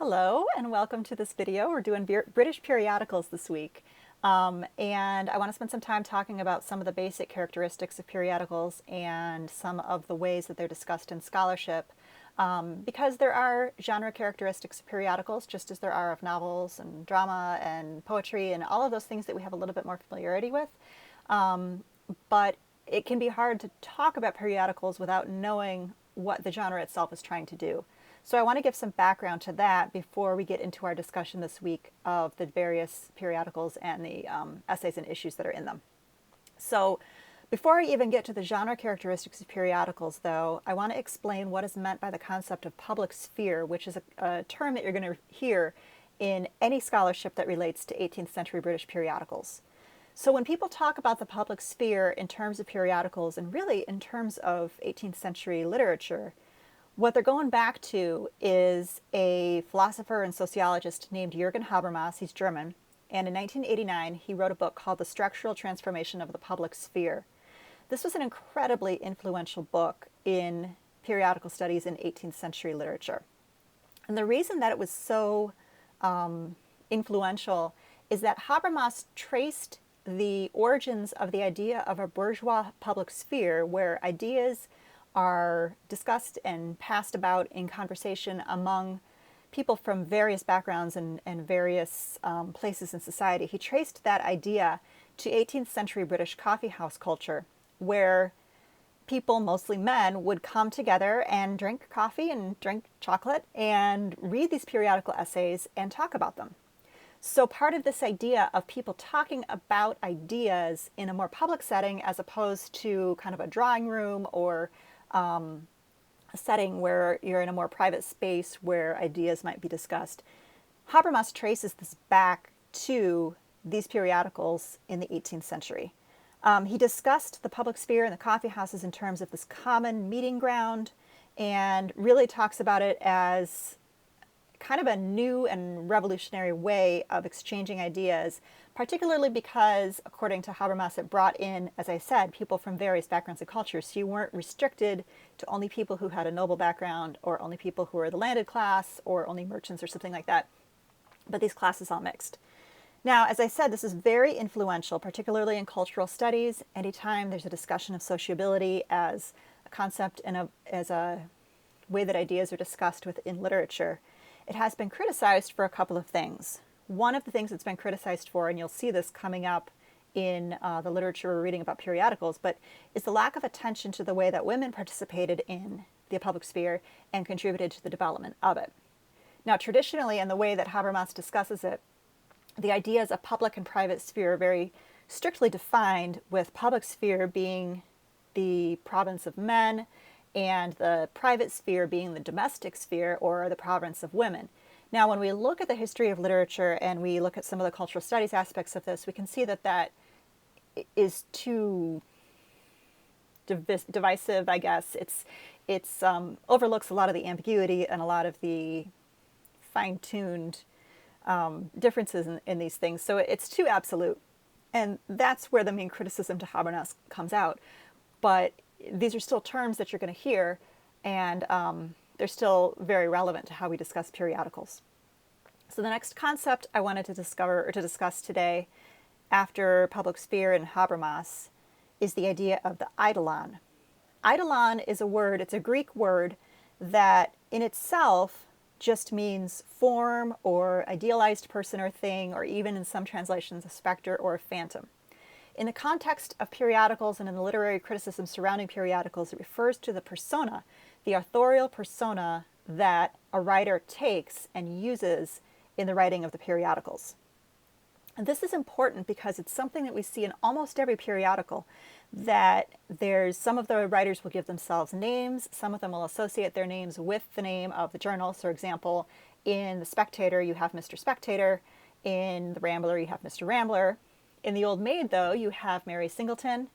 Hello and welcome to this video. We're doing British periodicals this week. And I want to spend some time talking about some of the basic characteristics of periodicals and some of the ways that they're discussed in scholarship. Because there are genre characteristics of periodicals, just as there are of novels and drama and poetry and all of those things that we have a little bit more familiarity with. But it can be hard to talk about periodicals without knowing what the genre itself is trying to do. So I want to give some background to that before we get into our discussion this week of the various periodicals and the essays and issues that are in them. So before I even get to the genre characteristics of periodicals, though, I want to explain what is meant by the concept of public sphere, which is a term that you're going to hear in any scholarship that relates to 18th century British periodicals. So when people talk about the public sphere in terms of periodicals and really in terms of 18th century literature, what they're going back to is a philosopher and sociologist named Jürgen Habermas. He's German. And in 1989, he wrote a book called The Structural Transformation of the Public Sphere. This was an incredibly influential book in periodical studies in 18th century literature. And the reason that it was so influential is that Habermas traced the origins of the idea of a bourgeois public sphere where ideas are discussed and passed about in conversation among people from various backgrounds and various places in society. He traced that idea to 18th century British coffeehouse culture, where people, mostly men, would come together and drink coffee and drink chocolate and read these periodical essays and talk about them. So part of this idea of people talking about ideas in a more public setting as opposed to kind of a drawing room or a setting where you're in a more private space where ideas might be discussed. Habermas traces this back to these periodicals in the 18th century. He discussed the public sphere and the coffee houses in terms of this common meeting ground and really talks about it as kind of a new and revolutionary way of exchanging ideas, particularly because, according to Habermas, it brought in, as I said, people from various backgrounds and cultures. So you weren't restricted to only people who had a noble background or only people who were the landed class or only merchants or something like that, but these classes all mixed. Now, as I said, this is very influential, particularly in cultural studies. Anytime there's a discussion of sociability as a concept and as a way that ideas are discussed within literature, it has been criticized for a couple of things. One of the things it's been criticized for, and you'll see this coming up in the literature we're reading about periodicals, but is the lack of attention to the way that women participated in the public sphere and contributed to the development of it. Now, traditionally, in the way that Habermas discusses it, the ideas of public and private sphere are very strictly defined, with public sphere being the province of men and the private sphere being the domestic sphere or the province of women. Now, when we look at the history of literature and we look at some of the cultural studies aspects of this, we can see that that is too divisive, I guess. It's overlooks a lot of the ambiguity and a lot of the fine-tuned differences in these things. So it's too absolute. And that's where the main criticism to Habermas comes out. But these are still terms that you're going to hear, and they're still very relevant to how we discuss periodicals. So the next concept I wanted to discuss today, after public sphere and Habermas, is the idea of the eidolon. Eidolon is a word, it's a Greek word that in itself just means form or idealized person or thing, or even in some translations, a specter or a phantom. In the context of periodicals and in the literary criticism surrounding periodicals, it refers to the persona, the authorial persona that a writer takes and uses in the writing of the periodicals. And this is important because it's something that we see in almost every periodical, that there's some of the writers will give themselves names, some of them will associate their names with the name of the journal. So, for example, in The Spectator, you have Mr. Spectator. In The Rambler, you have Mr. Rambler. In The Old Maid, though, you have Mary Singleton,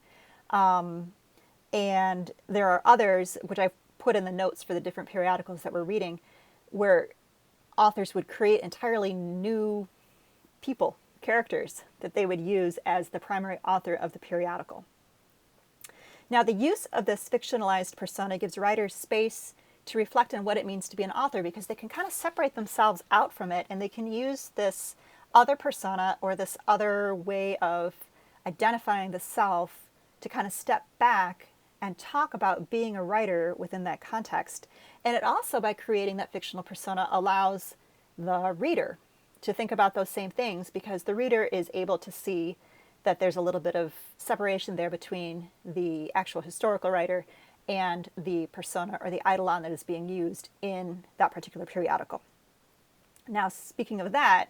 and there are others, which I've put in the notes for the different periodicals that we're reading, where authors would create entirely new people, characters, that they would use as the primary author of the periodical. Now, the use of this fictionalized persona gives writers space to reflect on what it means to be an author, because they can kind of separate themselves out from it, and they can use this other persona or this other way of identifying the self to kind of step back and talk about being a writer within that context. And it also, by creating that fictional persona, allows the reader to think about those same things, because the reader is able to see that there's a little bit of separation there between the actual historical writer and the persona or the eidolon that is being used in that particular periodical. Now, speaking of that,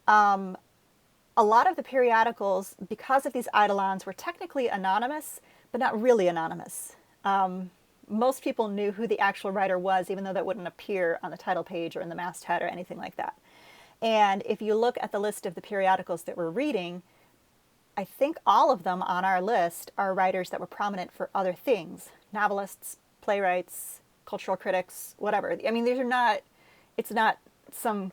a lot of the periodicals, because of these eidolons, were technically anonymous, but not really anonymous. Most people knew who the actual writer was, even though that wouldn't appear on the title page or in the masthead or anything like that. And if you look at the list of the periodicals that we're reading, I think all of them on our list are writers that were prominent for other things. Novelists, playwrights, cultural critics, whatever. I mean, these are not, it's not some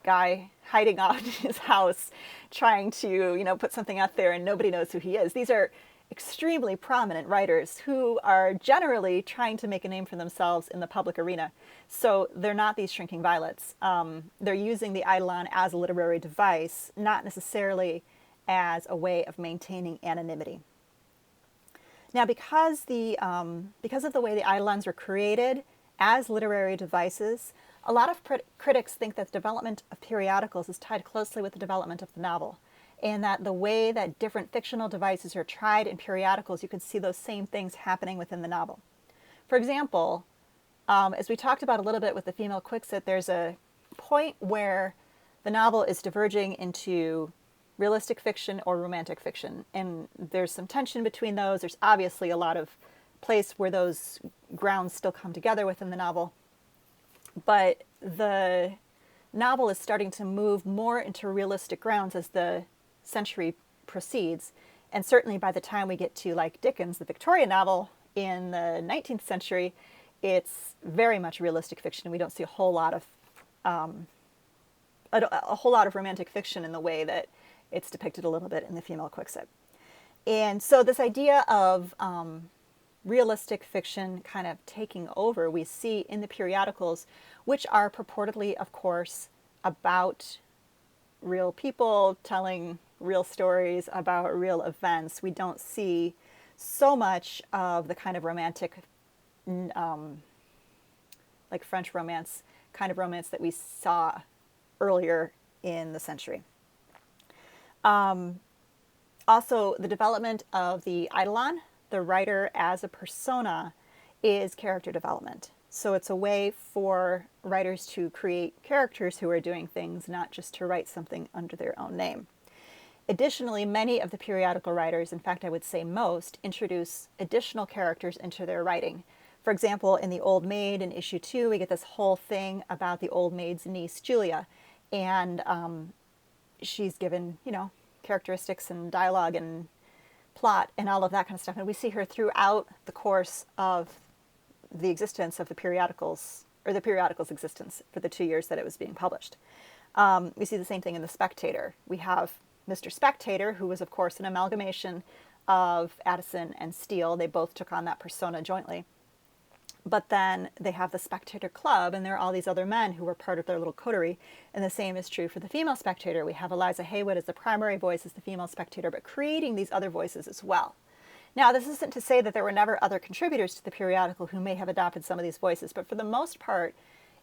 guy hiding out in his house trying to, put something out there and nobody knows who he is. These are extremely prominent writers who are generally trying to make a name for themselves in the public arena. So they're not these shrinking violets. They're using the eidolon as a literary device, not necessarily as a way of maintaining anonymity. Now, because of the way the eidolons were created as literary devices, a lot of critics think that the development of periodicals is tied closely with the development of the novel, and that the way that different fictional devices are tried in periodicals, you can see those same things happening within the novel. For example, as we talked about a little bit with the female Quixote, there's a point where the novel is diverging into realistic fiction or romantic fiction, and there's some tension between those. There's obviously a lot of place where those grounds still come together within the novel, but the novel is starting to move more into realistic grounds as the century proceeds, and certainly by the time we get to like Dickens, the Victorian novel in the 19th century, it's very much realistic fiction. We don't see a whole lot of romantic fiction in the way that it's depicted a little bit in the female Quixote. And so this idea of realistic fiction kind of taking over, we see in the periodicals, which are purportedly, of course, about real people telling real stories about real events. We don't see so much of the kind of romantic, like French romance, kind of romance that we saw earlier in the century. Also, the development of the eidolon, the writer as a persona, is character development. So it's a way for writers to create characters who are doing things, not just to write something under their own name. Additionally, many of the periodical writers, in fact I would say most, introduce additional characters into their writing. For example, in The Old Maid in issue 2, we get this whole thing about the old maid's niece, Julia, and she's given, characteristics and dialogue and plot and all of that kind of stuff. And we see her throughout the course of the existence of the periodicals, or the periodical's existence for the 2 years that it was being published. We see the same thing in The Spectator. We have Mr. Spectator, who was, of course, an amalgamation of Addison and Steele. They both took on that persona jointly. But then they have the Spectator Club, and there are all these other men who were part of their little coterie. And the same is true for the female Spectator. We have Eliza Haywood as the primary voice as the female Spectator, but creating these other voices as well. Now, this isn't to say that there were never other contributors to the periodical who may have adopted some of these voices, but for the most part,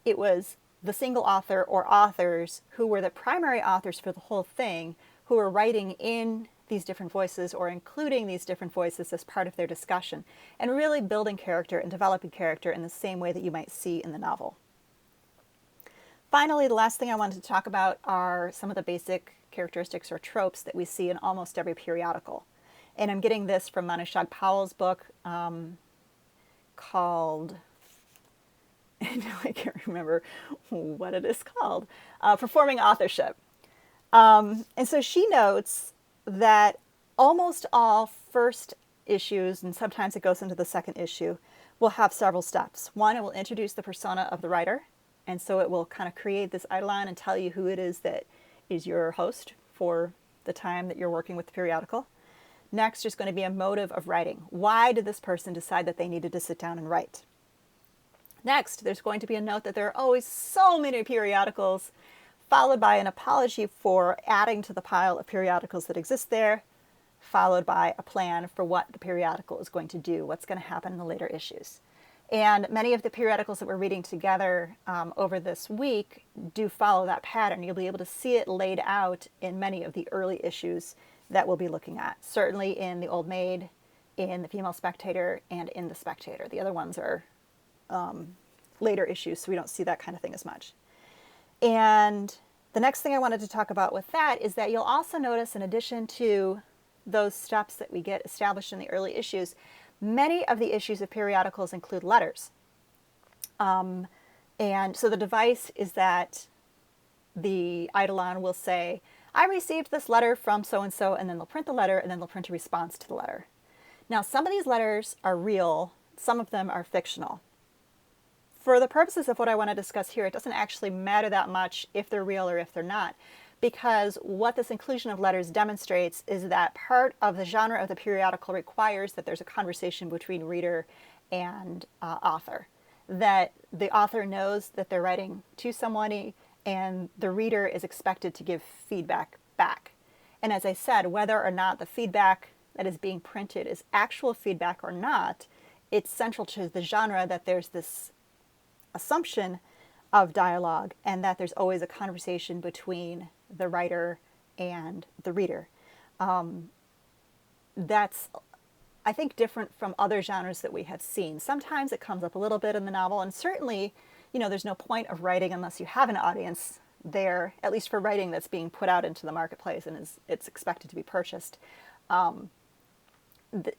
it was the single author or authors who were the primary authors for the whole thing, who were writing in these different voices or including these different voices as part of their discussion, and really building character and developing character in the same way that you might see in the novel. Finally, the last thing I wanted to talk about are some of the basic characteristics or tropes that we see in almost every periodical. And I'm getting this from Manushag Powell's book called, now I can't remember what it is called, Performing Authorship. And so she notes that almost all first issues, and sometimes it goes into the second issue, will have several steps. One, it will introduce the persona of the writer, and so it will kind of create this eidolon and tell you who it is that is your host for the time that you're working with the periodical. Next, there's going to be a motive of writing. Why did this person decide that they needed to sit down and write? Next, there's going to be a note that there are always so many periodicals, followed by an apology for adding to the pile of periodicals that exist there, followed by a plan for what the periodical is going to do, what's going to happen in the later issues. And many of the periodicals that we're reading together over this week do follow that pattern. You'll be able to see it laid out in many of the early issues that we'll be looking at. Certainly in the Old Maid, in the Female Spectator, and in the Spectator. The other ones are later issues, so we don't see that kind of thing as much. And the next thing I wanted to talk about with that is that you'll also notice, in addition to those steps that we get established in the early issues, many of the issues of periodicals include letters. And so the device is that the Eidolon will say, I received this letter from so-and-so, and then they'll print the letter, and then they'll print a response to the letter. Now, some of these letters are real, some of them are fictional. For the purposes of what I want to discuss here, it doesn't actually matter that much if they're real or if they're not, because what this inclusion of letters demonstrates is that part of the genre of the periodical requires that there's a conversation between reader and author, that the author knows that they're writing to somebody and the reader is expected to give feedback back. And as I said, whether or not the feedback that is being printed is actual feedback or not, it's central to the genre that there's this assumption of dialogue and that there's always a conversation between the writer and the reader. That's, I think, different from other genres that we have seen. Sometimes it comes up a little bit in the novel, and certainly, there's no point of writing unless you have an audience there, at least for writing that's being put out into the marketplace and it's expected to be purchased.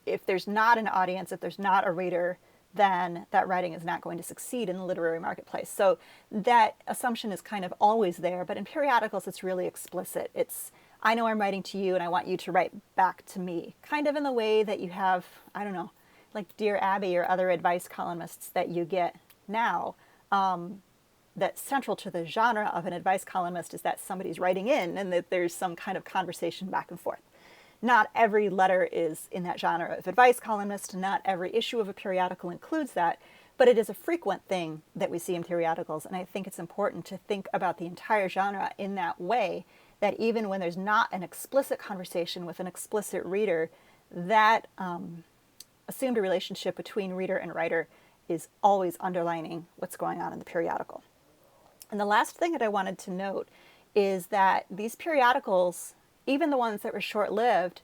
If there's not an audience, if there's not a reader, then that writing is not going to succeed in the literary marketplace. So that assumption is kind of always there, but in periodicals it's really explicit. It's, I know I'm writing to you and I want you to write back to me, kind of in the way that you have, I don't know, like Dear Abby or other advice columnists that you get now. That's central to the genre of an advice columnist is that somebody's writing in and that there's some kind of conversation back and forth. Not every letter is in that genre of advice columnist, not every issue of a periodical includes that, but it is a frequent thing that we see in periodicals, and I think it's important to think about the entire genre in that way, that even when there's not an explicit conversation with an explicit reader, that assumed a relationship between reader and writer is always underlining what's going on in the periodical. And the last thing that I wanted to note is that these periodicals, even the ones that were short-lived,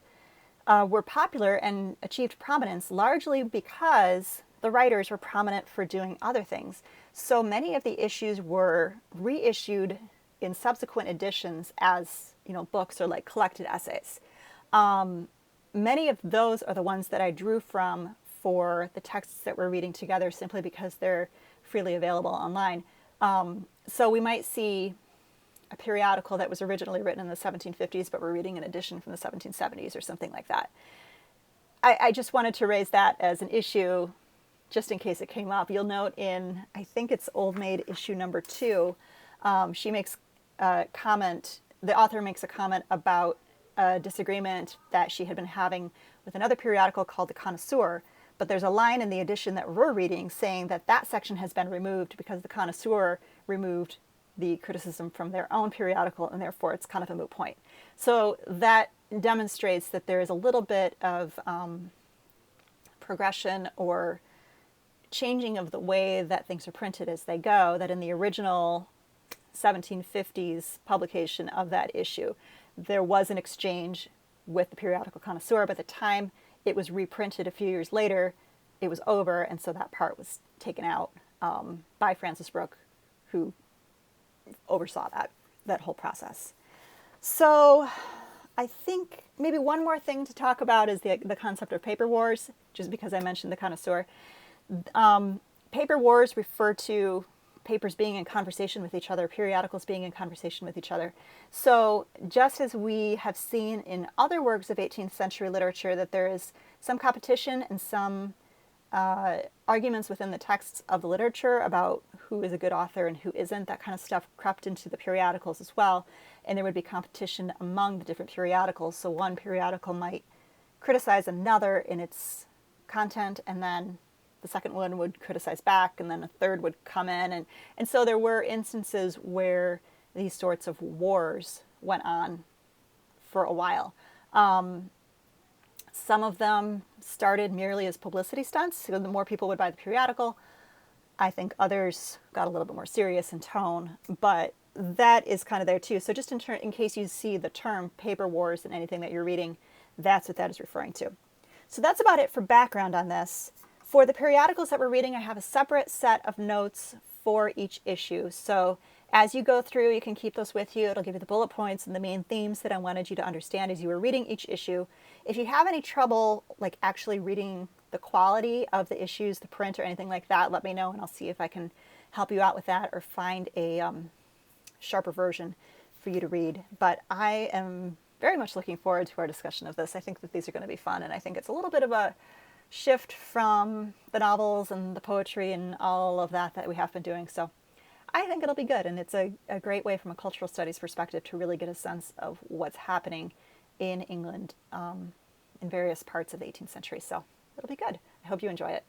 were popular and achieved prominence largely because the writers were prominent for doing other things. So many of the issues were reissued in subsequent editions as, books or like collected essays. Many of those are the ones that I drew from for the texts that we're reading together simply because they're freely available online. So we might see a periodical that was originally written in the 1750s, but we're reading an edition from the 1770s or something like that. I just wanted to raise that as an issue just in case it came up. You'll note in, I think it's Old Maid issue number 2, she makes a comment, the author makes a comment about a disagreement that she had been having with another periodical called The Connoisseur, but there's a line in the edition that we're reading saying that that section has been removed because The Connoisseur removed the criticism from their own periodical, and therefore it's kind of a moot point. So that demonstrates that there is a little bit of progression or changing of the way that things are printed as they go, that in the original 1750s publication of that issue, there was an exchange with the periodical Connoisseur, but at the time it was reprinted a few years later, it was over, and so that part was taken out by Francis Brooke, who oversaw that whole process. So I think maybe one more thing to talk about is the concept of paper wars, just because I mentioned the Connoisseur. Paper wars refer to papers being in conversation with each other, periodicals being in conversation with each other. So just as we have seen in other works of 18th century literature that there is some competition and some arguments within the texts of the literature about who is a good author and who isn't, that kind of stuff crept into the periodicals as well. And there would be competition among the different periodicals. So one periodical might criticize another in its content and then the second one would criticize back, and then a third would come in. And so there were instances where these sorts of wars went on for a while. Some of them started merely as publicity stunts, so the more people would buy the periodical. I think others got a little bit more serious in tone, but that is kind of there too. So just in case you see the term paper wars in anything that you're reading, that's what that is referring to. So that's about it for background on this. For the periodicals that we're reading, I have a separate set of notes for each issue. So as you go through, you can keep those with you. It'll give you the bullet points and the main themes that I wanted you to understand as you were reading each issue. If you have any trouble like actually reading the quality of the issues, the print or anything like that, let me know and I'll see if I can help you out with that or find a sharper version for you to read. But I am very much looking forward to our discussion of this. I think that these are going to be fun, and I think it's a little bit of a shift from the novels and the poetry and all of that we have been doing. So I think it'll be good, and it's a great way from a cultural studies perspective to really get a sense of what's happening in England in various parts of the 18th century. So it'll be good. I hope you enjoy it.